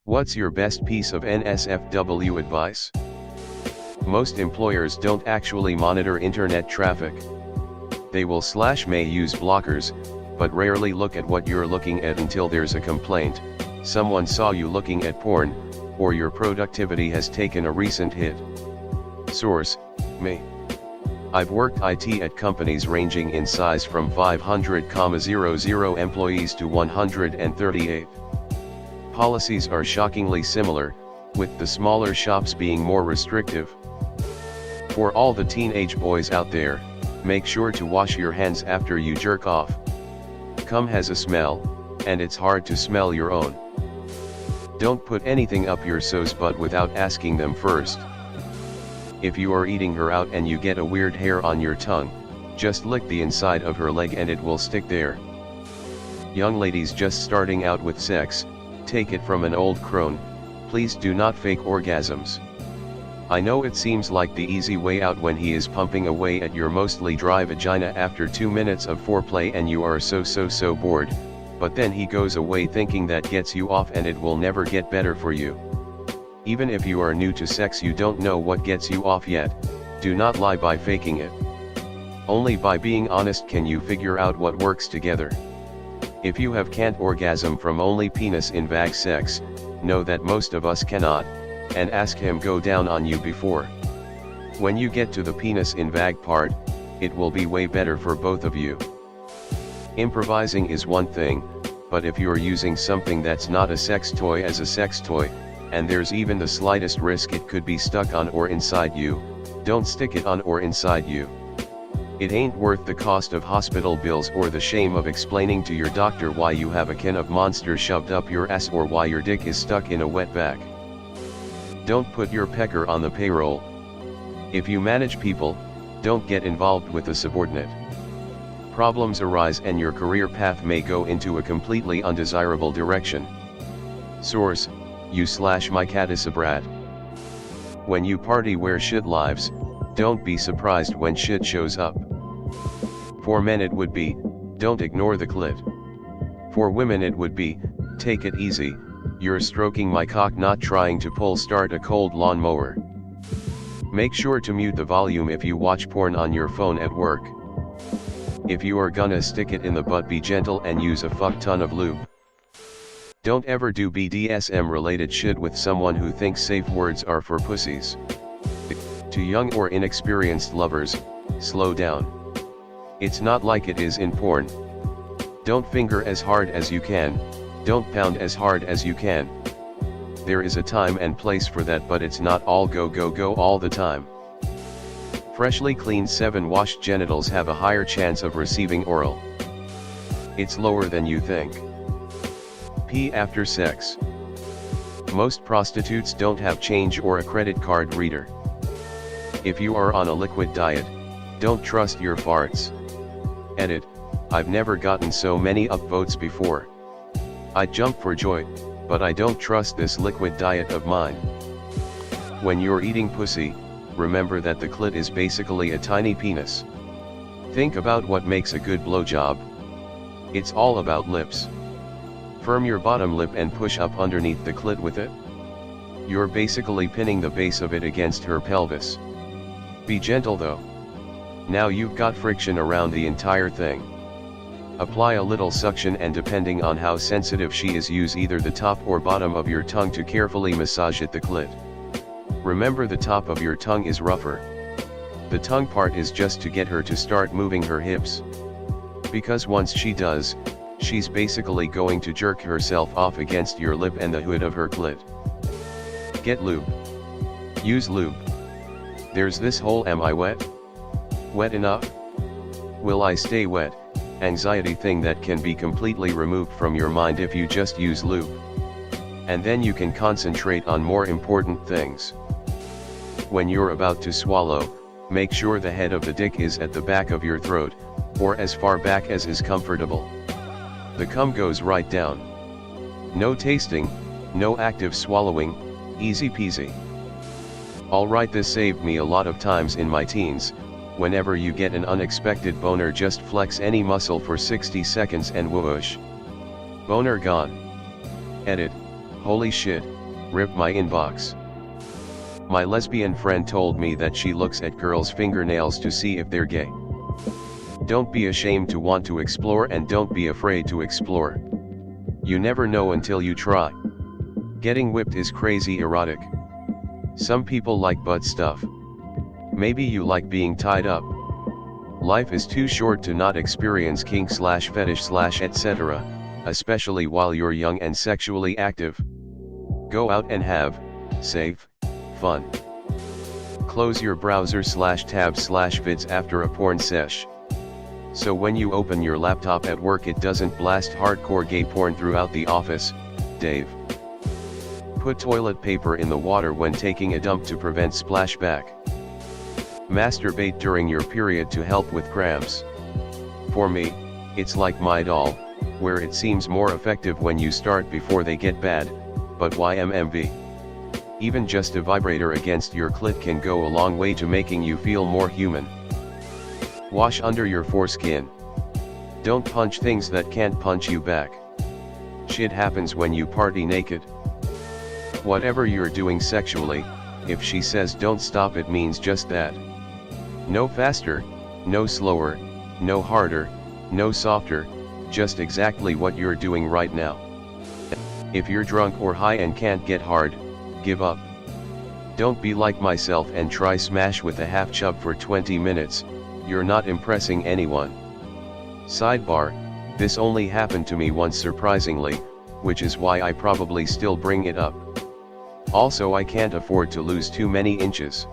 What's your best piece of NSFW advice? Most employers don't actually monitor internet traffic. They may use blockers, but rarely look at what you're looking at until there's a complaint, someone saw you looking at porn, or your productivity has taken a recent hit. Source: me. I've worked IT at companies ranging in size from 500,00 employees to 138. Policies are shockingly similar, with the smaller shops being more restrictive. For all the teenage boys out there, make sure to wash your hands after you jerk off. Cum has a smell, and it's hard to smell your own. Don't put anything up your so's butt without asking them first. If you are eating her out and you get a weird hair on your tongue, just lick the inside of her leg and it will stick there. Young ladies just starting out with sex, take it from an old crone, please do not fake orgasms. I know it seems like the easy way out when he is pumping away at your mostly dry vagina after 2 minutes of foreplay and you are so bored, but then he goes away thinking that gets you off and it will never get better for you. Even if you are new to sex, you don't know what gets you off yet, do not lie by faking it. Only by being honest can you figure out what works together. If you can't orgasm from only penis in vag sex, know that most of us cannot, and ask him go down on you before. When you get to the penis in vag part, it will be way better for both of you. Improvising is one thing, but if you're using something that's not a sex toy as a sex toy, and there's even the slightest risk it could be stuck on or inside you, don't stick it on or inside you. It ain't worth the cost of hospital bills or the shame of explaining to your doctor why you have a can of Monster shoved up your ass or why your dick is stuck in a wet vac. Don't put your pecker on the payroll. If you manage people, don't get involved with a subordinate. Problems arise and your career path may go into a completely undesirable direction. Source: you/my cat is a brat. When you party where shit lives, don't be surprised when shit shows up. For men it would be, don't ignore the clit. For women it would be, take it easy, you're stroking my cock, not trying to start a cold lawnmower. Make sure to mute the volume if you watch porn on your phone at work. If you are gonna stick it in the butt, be gentle and use a fuck ton of lube. Don't ever do BDSM related shit with someone who thinks safe words are for pussies. To young or inexperienced lovers, slow down. It's not like it is in porn. Don't finger as hard as you can, don't pound as hard as you can. There is a time and place for that, but it's not all go all the time. Freshly cleaned 7-washed genitals have a higher chance of receiving oral. It's lower than you think. Pee after sex. Most prostitutes don't have change or a credit card reader. If you are on a liquid diet, don't trust your farts. Edit: I've never gotten so many upvotes before. I jump for joy, but I don't trust this liquid diet of mine. When you're eating pussy, remember that the clit is basically a tiny penis. Think about what makes a good blowjob. It's all about lips. Firm your bottom lip and push up underneath the clit with it. You're basically pinning the base of it against her pelvis. Be gentle though. Now you've got friction around the entire thing. Apply a little suction and depending on how sensitive she is, use either the top or bottom of your tongue to carefully massage at the clit. Remember, the top of your tongue is rougher. The tongue part is just to get her to start moving her hips. Because once she does, she's basically going to jerk herself off against your lip and the hood of her clit. Get lube. Use lube. There's this whole "am I wet? Wet enough? Will I stay wet?" anxiety thing that can be completely removed from your mind if you just use lube. And then you can concentrate on more important things. When you're about to swallow, make sure the head of the dick is at the back of your throat, or as far back as is comfortable. The cum goes right down. No tasting, no active swallowing, easy peasy. Alright, this saved me a lot of times in my teens. Whenever you get an unexpected boner, just flex any muscle for 60 seconds and whoosh. Boner gone. Edit: holy shit, rip my inbox. My lesbian friend told me that she looks at girls' fingernails to see if they're gay. Don't be ashamed to want to explore, and don't be afraid to explore. You never know until you try. Getting whipped is crazy erotic. Some people like butt stuff. Maybe you like being tied up. Life is too short to not experience kink/fetish/ etc., especially while you're young and sexually active. Go out and have safe fun. Close your browser/tab/vids after a porn sesh. So when you open your laptop at work it doesn't blast hardcore gay porn throughout the office, Dave. Put toilet paper in the water when taking a dump to prevent splashback. Masturbate during your period to help with cramps. For me, it's like my doll, where it seems more effective when you start before they get bad, but YMMV. Even just a vibrator against your clit can go a long way to making you feel more human. Wash under your foreskin. Don't punch things that can't punch you back. Shit happens when you party naked. Whatever you're doing sexually, if she says don't stop, it means just that. No faster, no slower, no harder, no softer, just exactly what you're doing right now. If you're drunk or high and can't get hard, give up. Don't be like myself and try smash with a half chub for 20 minutes, you're not impressing anyone. Sidebar, this only happened to me once surprisingly, which is why I probably still bring it up. Also, I can't afford to lose too many inches.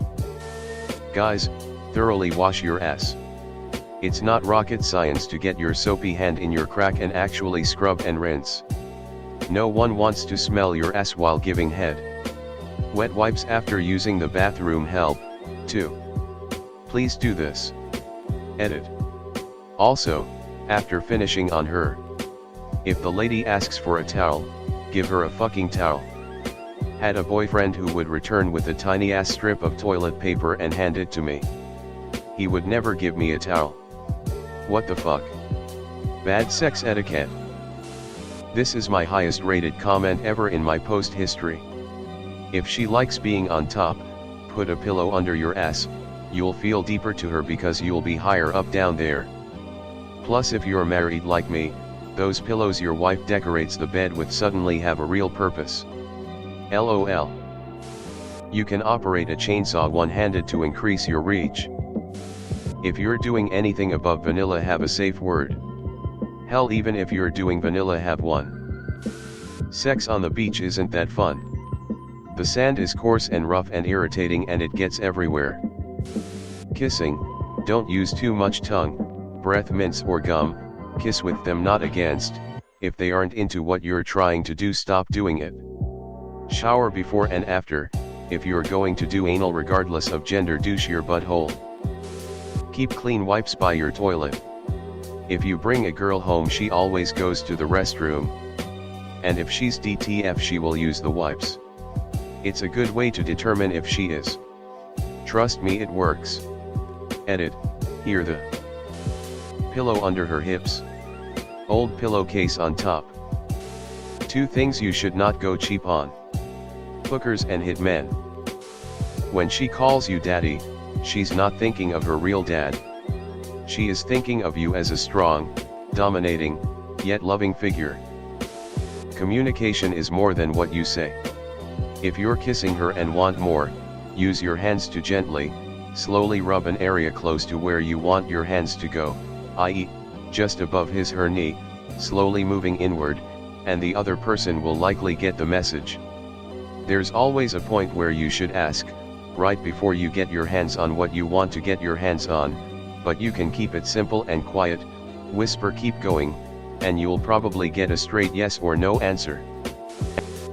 Guys, thoroughly wash your ass. It's not rocket science to get your soapy hand in your crack and actually scrub and rinse. No one wants to smell your ass while giving head. Wet wipes after using the bathroom help, too. Please do this. Edit. Also, after finishing on her, if the lady asks for a towel, give her a fucking towel. Had a boyfriend who would return with a tiny ass strip of toilet paper and hand it to me. He would never give me a towel. What the fuck? Bad sex etiquette. This is my highest rated comment ever in my post history. If she likes being on top, put a pillow under your ass, you'll feel deeper to her because you'll be higher up down there. Plus, if you're married like me, those pillows your wife decorates the bed with suddenly have a real purpose. LOL. You can operate a chainsaw one-handed to increase your reach. If you're doing anything above vanilla, have a safe word. Hell, even if you're doing vanilla, have one. Sex on the beach isn't that fun. The sand is coarse and rough and irritating and it gets everywhere. Kissing, don't use too much tongue, breath mints or gum, kiss with them not against. If they aren't into what you're trying to do, stop doing it. Shower before and after, if you're going to do anal regardless of gender, douche your butthole. Keep clean wipes by your toilet. If you bring a girl home, she always goes to the restroom. And if she's DTF, she will use the wipes. It's a good way to determine if she is. Trust me, it works. Edit, hear the pillow under her hips. Old pillowcase on top. 2 things you should not go cheap on. Hookers and hitmen. When she calls you daddy, she's not thinking of her real dad. She is thinking of you as a strong, dominating, yet loving figure. Communication is more than what you say. If you're kissing her and want more, use your hands to gently, slowly rub an area close to where you want your hands to go, i.e., just above his/her knee, slowly moving inward, and the other person will likely get the message. There's always a point where you should ask, right before you get your hands on what you want to get your hands on, but you can keep it simple and quiet, whisper keep going, and you'll probably get a straight yes or no answer.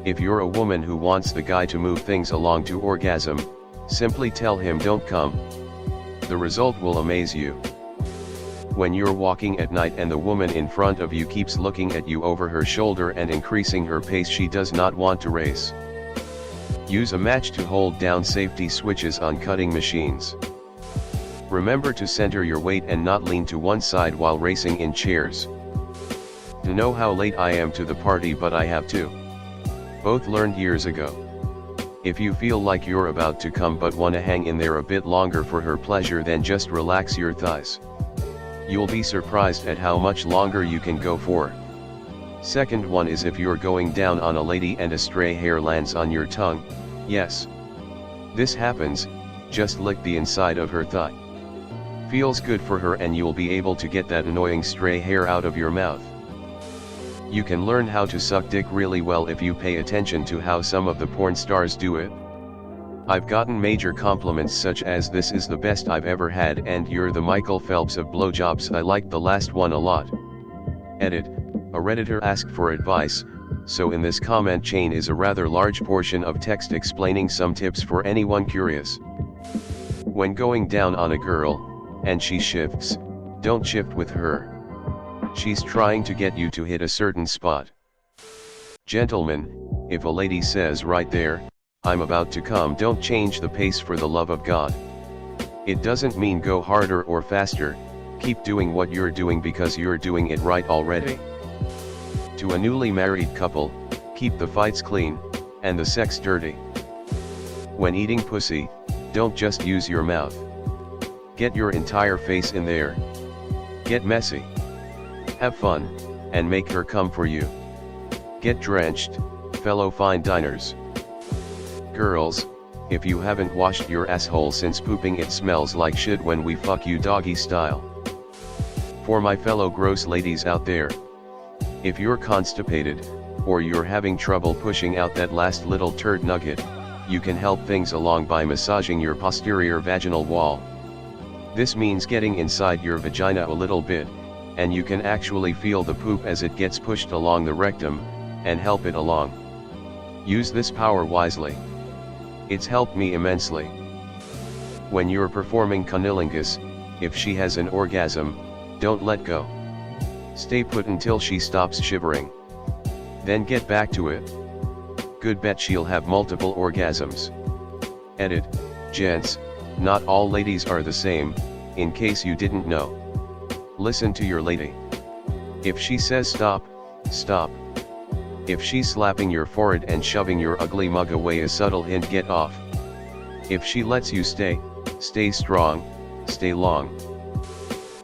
If you're a woman who wants the guy to move things along to orgasm, simply tell him don't come. The result will amaze you. When you're walking at night and the woman in front of you keeps looking at you over her shoulder and increasing her pace, she does not want to race. Use a match to hold down safety switches on cutting machines. Remember to center your weight and not lean to one side while racing in chairs. To know how late I am to the party, but I have to. Both learned years ago. If you feel like you're about to come but wanna hang in there a bit longer for her pleasure, then just relax your thighs. You'll be surprised at how much longer you can go for. Second one is if you're going down on a lady and a stray hair lands on your tongue. Yes. This happens, just lick the inside of her thigh. Feels good for her and you'll be able to get that annoying stray hair out of your mouth. You can learn how to suck dick really well if you pay attention to how some of the porn stars do it. I've gotten major compliments such as "This is the best I've ever had" and "You're the Michael Phelps of blowjobs." I liked the last one a lot. Edit. A Redditor asked for advice, so in this comment chain is a rather large portion of text explaining some tips for anyone curious. When going down on a girl, and she shifts, don't shift with her. She's trying to get you to hit a certain spot. Gentlemen, if a lady says right there, "I'm about to come," don't change the pace for the love of God. It doesn't mean go harder or faster, keep doing what you're doing because you're doing it right already. To a newly married couple, keep the fights clean, and the sex dirty. When eating pussy, don't just use your mouth. Get your entire face in there. Get messy. Have fun, and make her come for you. Get drenched, fellow fine diners. Girls, if you haven't washed your asshole since pooping, it smells like shit when we fuck you doggy style. For my fellow gross ladies out there, if you're constipated, or you're having trouble pushing out that last little turd nugget, you can help things along by massaging your posterior vaginal wall. This means getting inside your vagina a little bit, and you can actually feel the poop as it gets pushed along the rectum, and help it along. Use this power wisely. It's helped me immensely. When you're performing cunnilingus, if she has an orgasm, don't let go. Stay put until she stops shivering. Then get back to it. Good bet she'll have multiple orgasms. Edit. Gents, not all ladies are the same, in case you didn't know. Listen to your lady. If she says stop, stop. If she's slapping your forehead and shoving your ugly mug away, a subtle hint, get off. If she lets you stay, stay strong, stay long.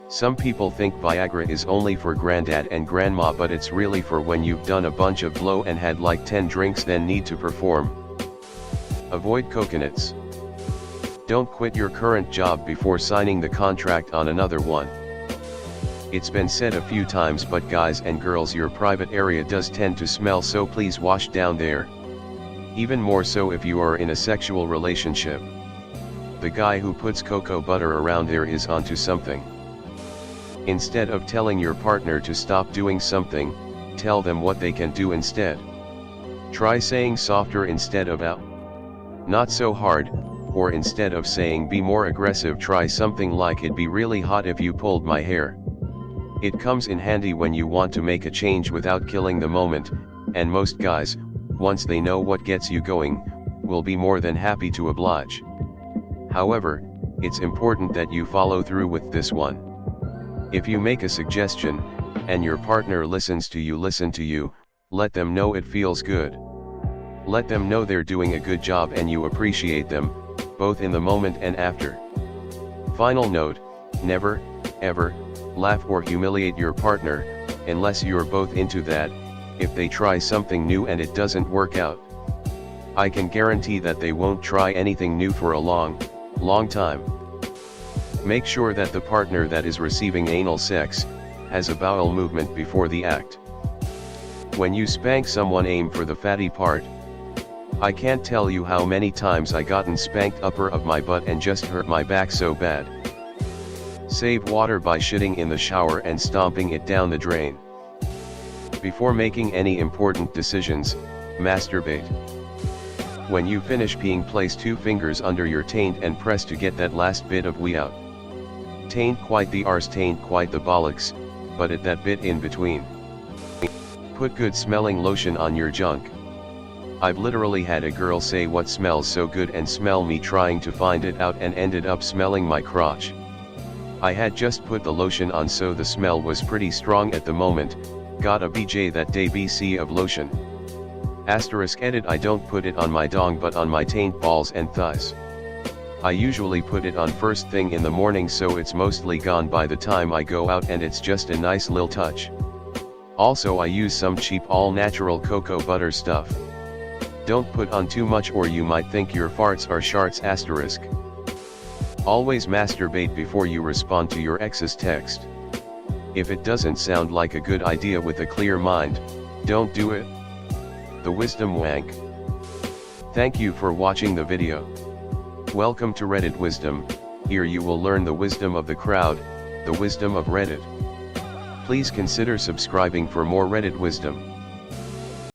Some people think Viagra is only for granddad and grandma, but it's really for when you've done a bunch of blow and had like 10 drinks then need to perform. Avoid coconuts. Don't quit your current job before signing the contract on another one. It's been said a few times, but guys and girls, your private area does tend to smell, so please wash down there. Even more so if you are in a sexual relationship. The guy who puts cocoa butter around there is onto something. Instead of telling your partner to stop doing something, tell them what they can do instead. Try saying softer instead of "out. Not so hard," or instead of saying "be more aggressive," try something like "it'd be really hot if you pulled my hair." It comes in handy when you want to make a change without killing the moment, and most guys, once they know what gets you going, will be more than happy to oblige. However, it's important that you follow through with this one. If you make a suggestion, and your partner listens to you, let them know it feels good. Let them know they're doing a good job and you appreciate them, both in the moment and after. Final note, never, ever, laugh or humiliate your partner, unless you're both into that, if they try something new and it doesn't work out. I can guarantee that they won't try anything new for a long, long time. Make sure that the partner that is receiving anal sex, has a bowel movement before the act. When you spank someone, aim for the fatty part. I can't tell you how many times I gotten spanked upper of my butt and just hurt my back so bad. Save water by shitting in the shower and stomping it down the drain. Before making any important decisions, masturbate. When you finish peeing, place 2 fingers under your taint and press to get that last bit of wee out. Taint quite the arse, taint quite the bollocks, but at that bit in between. Put good smelling lotion on your junk. I've literally had a girl say, "What smells so good?" and smell me trying to find it out and ended up smelling my crotch. I had just put the lotion on, so the smell was pretty strong at the moment. Got a BJ that day, BC of lotion. Asterisk edit, I don't put it on my dong but on my taint balls and thighs. I usually put it on first thing in the morning so it's mostly gone by the time I go out and it's just a nice lil touch. Also I use some cheap all natural cocoa butter stuff. Don't put on too much or you might think your farts are sharts. Asterisk. Always masturbate before you respond to your ex's text. If it doesn't sound like a good idea with a clear mind, don't do it. The Wisdom Wank. Thank you for watching the video. Welcome to Reddit Wisdom. Here you will learn the wisdom of the crowd, the wisdom of Reddit. Please consider subscribing for more Reddit wisdom.